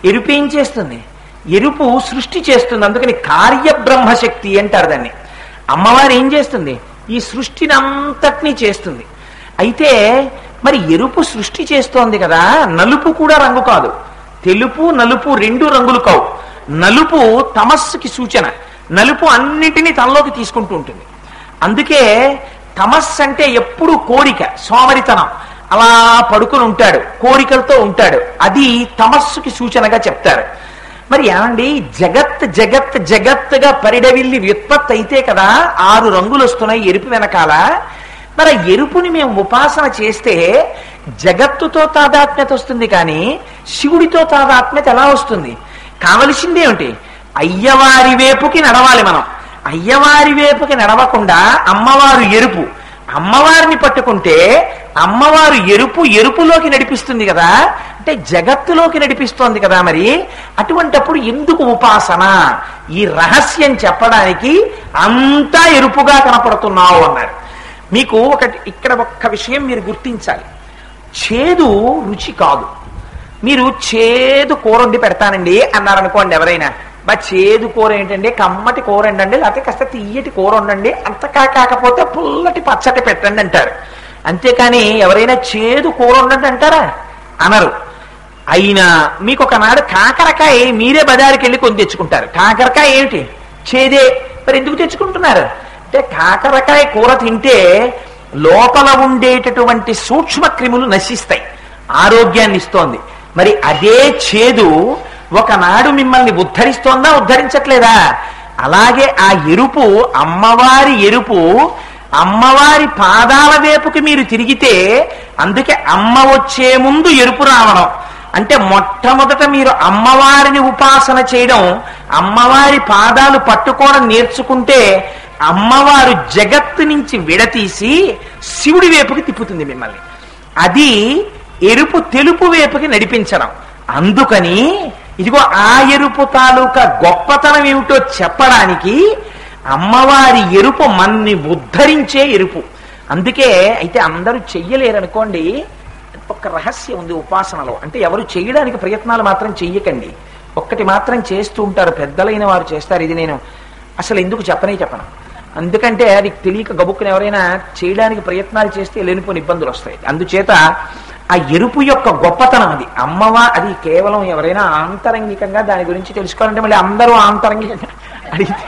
[SPEAKER 1] ఎరుపు ఏం చేస్తుంది? ఎరుపు సృష్టి చేస్తుంది. అందుకని కార్యబ్రహ్మశక్తి అంటారు దాన్ని. అమ్మవారు ఏం చేస్తుంది? ఈ సృష్టిని అంతటినీ చేస్తుంది. అయితే మరి ఎరుపు సృష్టి చేస్తోంది కదా, నలుపు కూడా రంగు కాదు. తెలుపు, నలుపు 2 రంగులు కావు. నలుపు తమస్సుకి సూచన. నలుపు అన్నిటినీ తనలోకి తీసుకుంటూ ఉంటుంది. అందుకే తమస్సు అంటే ఎప్పుడు కోరిక, సోమరితనం. అలా పడుకుని ఉంటాడు, కోరికలతో ఉంటాడు. అది తమస్సుకి సూచనగా చెప్తారు. మరి ఏమండి, జగత్ జగత్ జగత్తుగా పరిడవిల్లి వ్యుత్పత్తి అయితే కదా 6 రంగులు వస్తున్నాయి ఎరుపు వెనకాల. మరి ఎరుపుని మేము ఉపాసన చేస్తే జగత్తుతో తాదాత్మ్యత వస్తుంది, కానీ శివుడితో తాదాత్మ్యత ఎలా వస్తుంది? కావలసిందేమిటి? అయ్యవారి వైపుకి నడవాలి మనం. అయ్యవారి వైపుకి నడవకుండా అమ్మవారు ఎరుపు. అమ్మవారిని పట్టుకుంటే అమ్మవారు ఎరుపు, ఎరుపులోకి నడిపిస్తుంది కదా, అంటే జగత్తులోకి నడిపిస్తోంది కదా. మరి అటువంటప్పుడు ఎందుకు ఉపాసన? ఈ రహస్యం చెప్పడానికి అంతా ఎరుపుగా కనపడుతున్నావు అన్నారు. మీకు ఇక్కడ ఒక్క విషయం మీరు గుర్తించాలి. చేదు రుచి కాదు. మీరు చేదు కూర వండి పెడతానండి అన్నారనుకోండి ఎవరైనా, బా చేదు కూర ఏంటండి, కమ్మటి కూర ఏంటండి, లేకపోతే కాస్త తీయటి కూర ఉండండి, అంతకా కాకపోతే పుల్లటి పచ్చటి పెట్టండి అంటారు. అంతేకాని ఎవరైనా చేదు కూర ఉండండి అంటారా? అనరు. అయినా మీకు ఒకనాడు కాకరకాయ మీరే బజారుకి వెళ్ళి కొని తెచ్చుకుంటారు. కాకరకాయ ఏమిటి? చేదే. మరి ఎందుకు తెచ్చుకుంటున్నారు అంటే కాకరకాయ కూర తింటే లోపల ఉండేటటువంటి సూక్ష్మ క్రిములు నశిస్తాయి, ఆరోగ్యాన్ని ఇస్తోంది. మరి అదే చేదు ఒకనాడు మిమ్మల్ని ఉద్ధరిస్తోందా, ఉద్ధరించట్లేదా? అలాగే ఆ ఎరుపు, అమ్మవారి ఎరుపు, అమ్మవారి పాదాల వైపుకి మీరు తిరిగితే, అందుకే అమ్మ వచ్చే ముందు ఎరుపు రావడం అంటే మొట్టమొదట మీరు అమ్మవారిని ఉపాసన చేయడం, అమ్మవారి పాదాలు పట్టుకోవడం నేర్చుకుంటే అమ్మవారు జగత్తు నుంచి విడతీసి శివుడి వైపుకి తిప్పుతుంది మిమ్మల్ని. అది ఎరుపు తెలుపు వైపుకి నడిపించడం. అందుకని ఇదిగో ఆ ఎరుపు తాలూకా గొప్పతనం ఏమిటో చెప్పడానికి అమ్మవారి ఎరుపు మన్ని ఉద్ధరించే ఎరుపు. అందుకే అయితే అందరూ చెయ్యలేరనుకోండి, ఒక రహస్యం ఉంది ఉపాసనలో. అంటే ఎవరు చేయడానికి ప్రయత్నాలు మాత్రం చెయ్యకండి, ఒక్కటి మాత్రం చేస్తూ ఉంటారు, పెద్దలైన వారు చేస్తారు. ఇది నేను అసలు ఎందుకు చెప్పను. అందుకంటే అది తెలియక గబుక్కుని ఎవరైనా చేయడానికి ప్రయత్నాలు చేస్తే లేనిపోని ఇబ్బందులు వస్తాయి. అందుచేత ఆ ఎరుపు యొక్క గొప్పతనం అది. అది కేవలం ఎవరైనా ఆంతరంగికంగా దాని గురించి తెలుసుకోవాలంటే మళ్ళీ అందరూ ఆంతరంగికంగా అడిగితే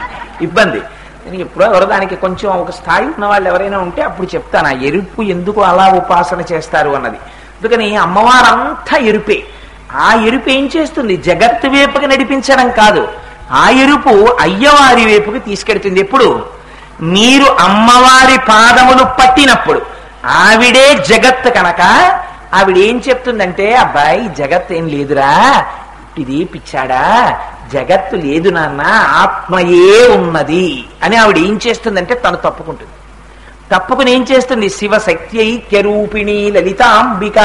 [SPEAKER 1] ఇబ్బంది. నేను ఎప్పుడో ఎవరో దానికి కొంచెం ఒక స్థాయి ఉన్న వాళ్ళు ఎవరైనా ఉంటే అప్పుడు చెప్తాను ఆ ఎరుపు ఎందుకు అలా ఉపాసన చేస్తారు అన్నది. అందుకని అమ్మవారంతా ఎరుపే. ఆ ఎరుపు ఏం చేస్తుంది? జగత్తు వైపుకి నడిపించడం కాదు, ఆ ఎరుపు అయ్యవారి వైపుకి తీసుకెడుతుంది. ఎప్పుడు? మీరు అమ్మవారి పాదములు పట్టినప్పుడు. ఆవిడే జగత్తు కనుక ఆవిడ ఏం చెప్తుందంటే, అబ్బాయి జగత్ ఏం లేదురా, ఇది పిచ్చాడా, జగత్తు లేదు నాన్న, ఆత్మయే ఉన్నది అని ఆవిడ ఏం చేస్తుందంటే తను తప్పుకుంటుంది. తప్పుకుని ఏం చేస్తుంది? శివశక్త్యైక్యరూపిణి లలితాంబిక,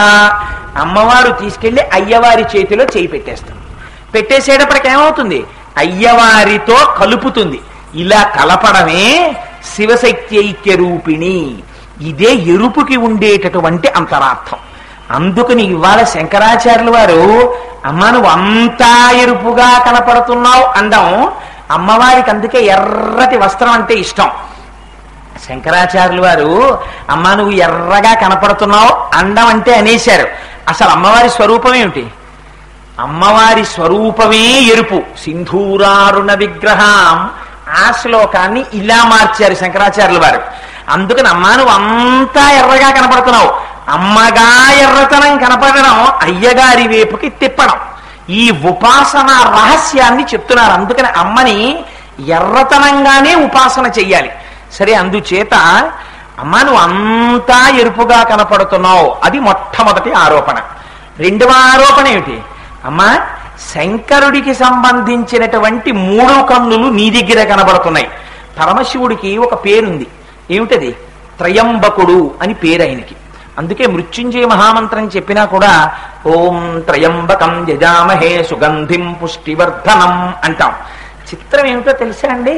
[SPEAKER 1] అమ్మవారు తీసుకెళ్లి అయ్యవారి చేతిలో చేయి పెట్టేస్తుంది. పెట్టేసేటప్పటికి ఏమవుతుంది? అయ్యవారితో కలుపుతుంది. ఇలా కలపడమే శివశక్త్యైక్యరూపిణి. ఇదే ఎరుపుకి ఉండేటటువంటి అంతరార్థం. అందుకని ఇవాళ శంకరాచార్యుల వారు అమ్మ నువ్వు అంతా ఎరుపుగా కనపడుతున్నావు అండం. అమ్మవారికి అందుకే ఎర్రటి వస్త్రం అంటే ఇష్టం. శంకరాచార్యుల వారు అమ్మ నువ్వు ఎర్రగా కనపడుతున్నావు అండం అంటే అనేశారు. అసలు అమ్మవారి స్వరూపం ఏమిటి? అమ్మవారి స్వరూపమే ఎరుపు. సింధూరారుణ విగ్రహం, ఆ శ్లోకాన్ని ఇలా మార్చారు శంకరాచార్యుల వారు. అందుకని అమ్మా నువ్వు అంతా ఎర్రగా కనపడుతున్నావు, అమ్మగా ఎర్రతనం కనపడడం, అయ్యగారి వైపుకి తిప్పడం, ఈ ఉపాసన రహస్యాన్ని చెప్తున్నారు. అందుకని అమ్మని ఎర్రతనంగానే ఉపాసన చెయ్యాలి. సరే, అందుచేత అమ్మ నువ్వు అంతా ఎరుపుగా కనపడుతున్నావు, అది మొట్టమొదటి ఆరోపణ. రెండవ ఆరోపణ ఏమిటి? అమ్మా శంకరుడికి సంబంధించినటువంటి 3 కన్నులు నీ దగ్గర కనబడుతున్నాయి. పరమశివుడికి ఒక పేరుంది. ఏమిటది? త్రయంబకుడు అని పేరు ఆయనకి. అందుకే మృత్యుంజయ మహామంత్రం చెప్పినా కూడా ఓం త్రయంబకం యజామహే సుగంధిం పుష్టివర్ధనం అంటాం. చిత్రం ఏమిటో తెలుసా అండి?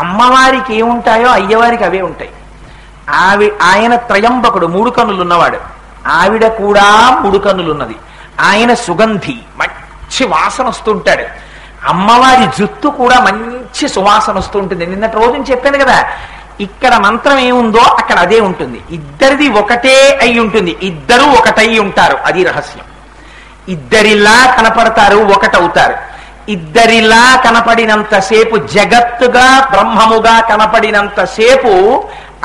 [SPEAKER 1] అమ్మవారికి ఏముంటాయో అయ్యవారికి అవే ఉంటాయి. ఆయన త్రయంబకుడు, 3 కన్నులు ఉన్నవాడు. ఆవిడ కూడా 3 కన్నులు ఉన్నది. ఆయన సుగంధి, మంచి వాసన వస్తుంటాడు. అమ్మవారి జుత్తు కూడా మంచి సువాసన వస్తూ ఉంటుంది. నిన్నటి రోజున చెప్పాను కదా, ఇక్కడ మంత్రం ఏముందో అక్కడ అదే ఉంటుంది. ఇద్దరిది ఒకటే అయి ఉంటుంది, ఇద్దరు ఒకటై ఉంటారు. అది రహస్యం. ఇద్దరిలా కనపడతారు, ఒకటవుతారు. ఇద్దరిలా కనపడినంతసేపు, జగత్తుగా బ్రహ్మముగా కనపడినంతసేపు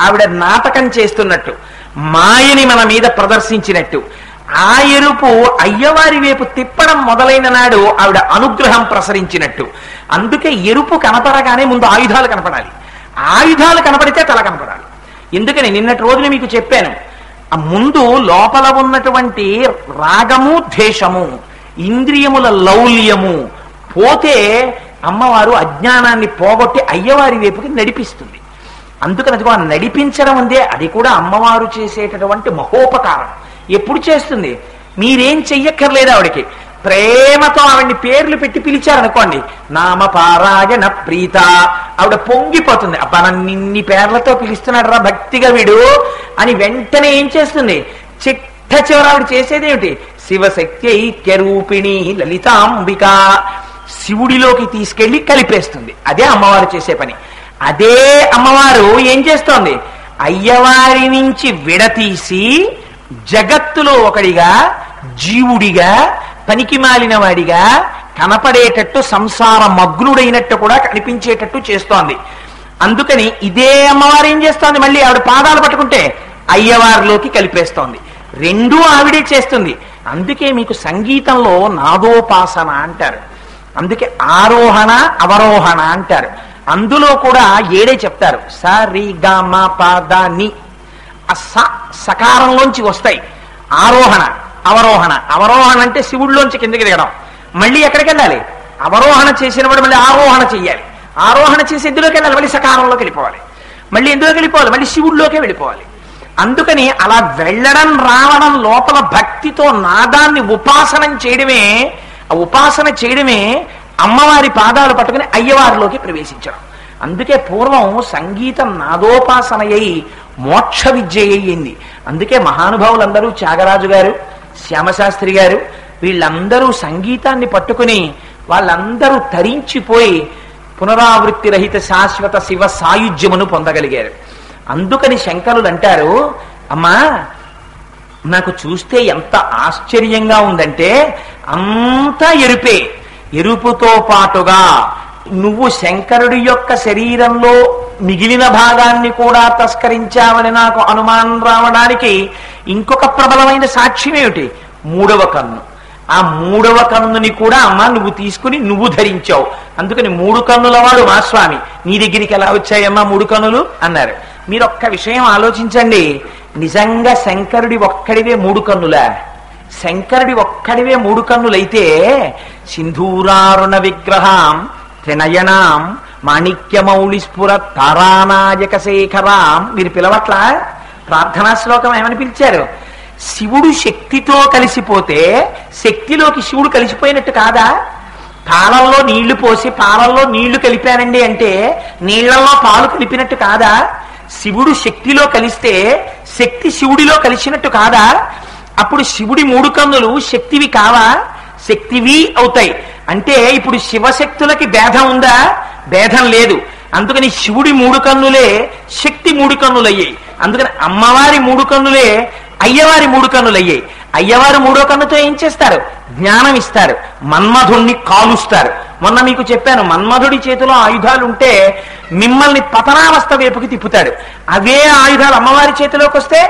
[SPEAKER 1] ఆవిడ నాటకం చేస్తున్నట్టు, మాయని మన మీద ప్రదర్శించినట్టు. ఆ ఎరుపు అయ్యవారి వైపు తిప్పడం మొదలైన నాడు ఆవిడ అనుగ్రహం ప్రసరించినట్టు. అందుకే ఎరుపు కనపడగానే ముందు ఆయుధాలు కనపడాలి. ఆయుధాలు కనపడితే తల కనపడాలి. ఎందుకని నిన్నటి రోజున మీకు చెప్పాను, ఆ ముందు లోపల ఉన్నటువంటి రాగము, ద్వేషము, ఇంద్రియముల లౌల్యము పోతే అమ్మవారు అజ్ఞానాన్ని పోగొట్టి అయ్యవారి వైపుకి నడిపిస్తుంది. అందుకని అదిగో ఆ నడిపించడం ఉందే, అది కూడా అమ్మవారు చేసేటటువంటి మహోపకారం. ఎప్పుడు చేస్తుంది? మీరేం చెయ్యక్కర్లేదు. ఆవిడకి ప్రేమతో ఆవిడ్ని పేర్లు పెట్టి పిలిచారనుకోండి, నామపారాయణ ప్రీత, ఆవిడ పొంగిపోతుంది. అబ్బా నన్నిన్ని పేర్లతో పిలుస్తున్నాడు రా భక్తిగా వీడు అని వెంటనే ఏం చేస్తుంది? చిట్ట చివర ఆవిడ చేసేదేమిటి? శివశక్త్యైక్యరూపిణి లలితాంబిక, శివుడిలోకి తీసుకెళ్లి కలిపేస్తుంది. అదే అమ్మవారు చేసే పని. అదే అమ్మవారు ఏం చేస్తోంది? అయ్యవారి నుంచి విడతీసి జగత్తులో ఒకడిగా, జీవుడిగా, పనికి మాలిన వాడిగా కనపడేటట్టు, సంసార మగ్నుడైనట్టు కూడా కనిపించేటట్టు చేస్తోంది. అందుకని ఇదే అమ్మవారు ఏం చేస్తోంది? మళ్ళీ ఆవిడ పాదాలు పట్టుకుంటే అయ్యవారిలోకి కలిపేస్తోంది. రెండూ ఆవిడే చేస్తుంది. అందుకే మీకు సంగీతంలో నాదోపాసన అంటారు. అందుకే ఆరోహణ అవరోహణ అంటారు. అందులో కూడా 7 చెప్తారు. స రి గ మ ప ద ని. ఆ సకారంలోంచి వస్తాయి. ఆరోహణ అవరోహణ. అవరోహణ అంటే శివుడిలోంచి కిందకి దిగడం. మళ్ళీ ఎక్కడికి వెళ్ళాలి? అవరోహణ చేసినప్పుడు మళ్ళీ ఆరోహణ చెయ్యాలి. ఆరోహణ చేసి ఎందులోకి వెళ్ళాలి? మళ్ళీ సకాలంలోకి వెళ్ళిపోవాలి. మళ్ళీ ఎందులోకి వెళ్ళిపోవాలి? మళ్ళీ శివుడిలోకే వెళ్ళిపోవాలి. అందుకని అలా వెళ్ళడం రావడం లోపల భక్తితో నాదాన్ని ఉపాసన చేయడమే అమ్మవారి పాదాలు పట్టుకుని అయ్యవారిలోకి ప్రవేశించడం. అందుకే పూర్వం సంగీతం నాదోపాసనయ్యి మోక్ష విద్య అయ్యింది. అందుకే మహానుభావులందరూ త్యాగరాజు గారు, శ్యామశాస్త్రి గారు వీళ్ళందరూ సంగీతాన్ని పట్టుకుని వాళ్ళందరూ తరించిపోయి పునరావృత్తి రహిత శాశ్వత శివ సాయుధ్యమును పొందగలిగారు. అందుకని శంకరులు అంటారు, అమ్మా నాకు చూస్తే ఎంత ఆశ్చర్యంగా ఉందంటే అంతా ఎరుపే, ఎరుపుతో పాటుగా నువ్వు శంకరుడి యొక్క శరీరంలో మిగిలిన భాగాన్ని కూడా తస్కరించావని నాకు అనుమానం రావడానికి ఇంకొక ప్రబలమైన సాక్ష్యం ఏమిటి? 3వ కన్ను. ఆ 3వ కన్నుని కూడా అమ్మ నువ్వు తీసుకుని నువ్వు ధరించావు. అందుకని 3 కన్నుల వాడు మా స్వామి, నీ దగ్గరికి ఎలా వచ్చాయమ్మా 3 కన్నులు అన్నారు. మీరు ఒక్క విషయం ఆలోచించండి, నిజంగా శంకరుడి ఒక్కడివే 3 కన్నులా? శంకరుడి ఒక్కడివే 3 కన్నులైతే సింధూరారుణ విగ్రహం త్రినయనాం మాణిక్యమౌళిస్ఫుర తారానాయక శేఖరాం మీరు పిలవట్లా? ప్రార్థనా శ్లోకం ఏమని పిలిచారు? శివుడు శక్తితో కలిసిపోతే శక్తిలోకి శివుడు కలిసిపోయినట్టు కాదా? పాలల్లో నీళ్లు పోసి పాలల్లో నీళ్లు కలిపానండి అంటే నీళ్లలో పాలు కలిపినట్టు కాదా? శివుడు శక్తిలో కలిస్తే శక్తి శివుడిలో కలిసినట్టు కాదా? అప్పుడు శివుడి 3 కన్నులు శక్తివి కావా? శక్తివి అవుతాయి. అంటే ఇప్పుడు శివశక్తులకి భేదం ఉందా? భేదం లేదు. అందుకని శివుడి 3 కన్నులే శక్తి 3 కన్నులయ్యాయి. అందుకని అమ్మవారి 3 కన్నులే అయ్యవారి 3 కన్నులయ్యాయి. అయ్యవారు 3వ కన్నుతో ఏం చేస్తారు? జ్ఞానం ఇస్తారు, మన్మధుణ్ణి కాలుస్తారు. మొన్న మీకు చెప్పాను, మన్మధుడి చేతిలో ఆయుధాలు ఉంటే మిమ్మల్ని పతనావస్థ వైపుకి తిప్పుతాడు. అవే ఆయుధాలు అమ్మవారి చేతిలోకి వస్తే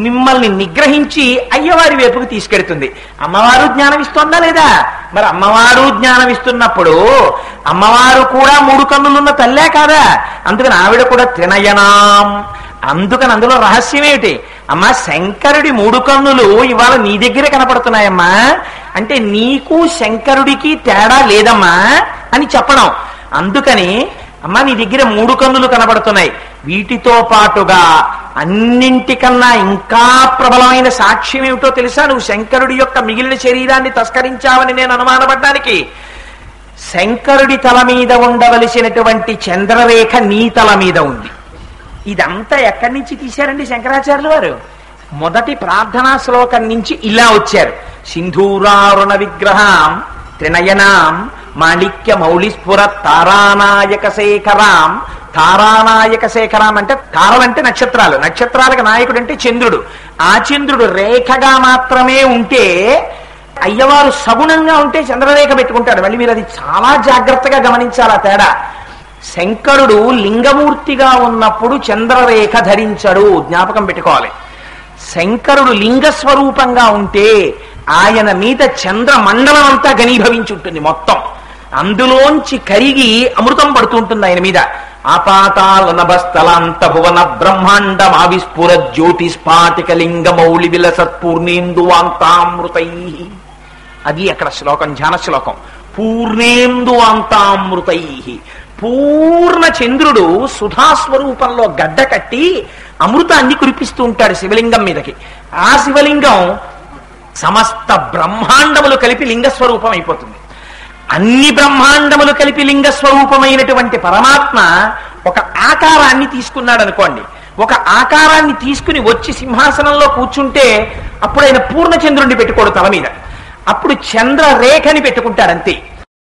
[SPEAKER 1] మిమ్మల్ని నిగ్రహించి అయ్యవారి వైపుకి తీసుకెడుతుంది. అమ్మవారు జ్ఞానం ఇస్తోందా లేదా? మరి అమ్మవారు జ్ఞానం ఇస్తున్నప్పుడు అమ్మవారు కూడా 3 కన్నులున్న తల్లే కాదా? అందుకని ఆవిడ కూడా త్రినయనాం. అందుకని అందులో రహస్యం ఏమిటి? అమ్మా శంకరుడి 3 కన్నులు ఇవాళ నీ దగ్గర కనపడుతున్నాయమ్మా అంటే నీకు శంకరుడికి తేడా లేదమ్మా అని చెప్పడం. అందుకని అమ్మా నీ దగ్గర 3 కన్నులు కనబడుతున్నాయి. వీటితో పాటుగా అన్నింటికన్నా ఇంకా ప్రబలమైన సాక్ష్యం ఏమిటో తెలుసా? నువ్వు శంకరుడి యొక్క మిగిలిన శరీరాన్ని తస్కరించావని నేను అనుమానపడ్డానికి శంకరుడి తల మీద ఉండవలసినటువంటి చంద్రరేఖ నీ తల మీద ఉంది. ఇదంతా ఎక్కడి నుంచి తీశారండి శంకరాచార్యులు వారు? మొదటి ప్రార్థనా శ్లోకం నుంచి ఇలా వచ్చారు. సింధూరారుణ విగ్రహం త్రినయనాం మాణిక్య మౌళిస్ఫుర తారానాయక శేఖరాం. తారానాయక శేఖరాం అంటే తారలంటే నక్షత్రాలు, నక్షత్రాలకు నాయకుడు అంటే చంద్రుడు. ఆ చంద్రుడు రేఖగా మాత్రమే ఉంటే అయ్యవారు సగుణంగా ఉంటే చంద్రరేఖ పెట్టుకుంటాడు. మళ్ళీ మీరు అది చాలా జాగ్రత్తగా గమనించాలి. ఆ తేడా శంకరుడు లింగమూర్తిగా ఉన్నప్పుడు చంద్రరేఖ ధరించడు, జ్ఞాపకం పెట్టుకోవాలి. శంకరుడు లింగ స్వరూపంగా ఉంటే ఆయన మీద చంద్రమండలం అంతా ఘనీభవించి ఉంటుంది మొత్తం. అందులోంచి కరిగి అమృతం పడుతుంటుంది ఆయన మీద. ఆపాతాల నభస్థలాంత భువన బ్రహ్మాండం ఆవిస్ఫుర జ్యోతిస్పాటిక లింగ మౌళి విలసత్పూర్ణేందువాంతామృతై. అది అక్కడ శ్లోకం, ధ్యాన శ్లోకం. పూర్ణేందువాంతామృతై. పూర్ణ చంద్రుడు సుధాస్వరూపంలో గడ్డ కట్టి అమృతాన్ని కురిపిస్తూ ఉంటాడు శివలింగం మీదకి. ఆ శివలింగం సమస్త బ్రహ్మాండములు కలిపి లింగస్వరూపం అయిపోతుంది. అన్ని బ్రహ్మాండములు కలిపి లింగస్వరూపమైనటువంటి పరమాత్మ ఒక ఆకారాన్ని తీసుకున్నాడు అనుకోండి. ఒక ఆకారాన్ని తీసుకుని వచ్చి సింహాసనంలో కూర్చుంటే అప్పుడు ఆయన పూర్ణచంద్రుడిని పెట్టుకోడు తల మీద, అప్పుడు చంద్రరేఖని పెట్టుకుంటాడు అంతే.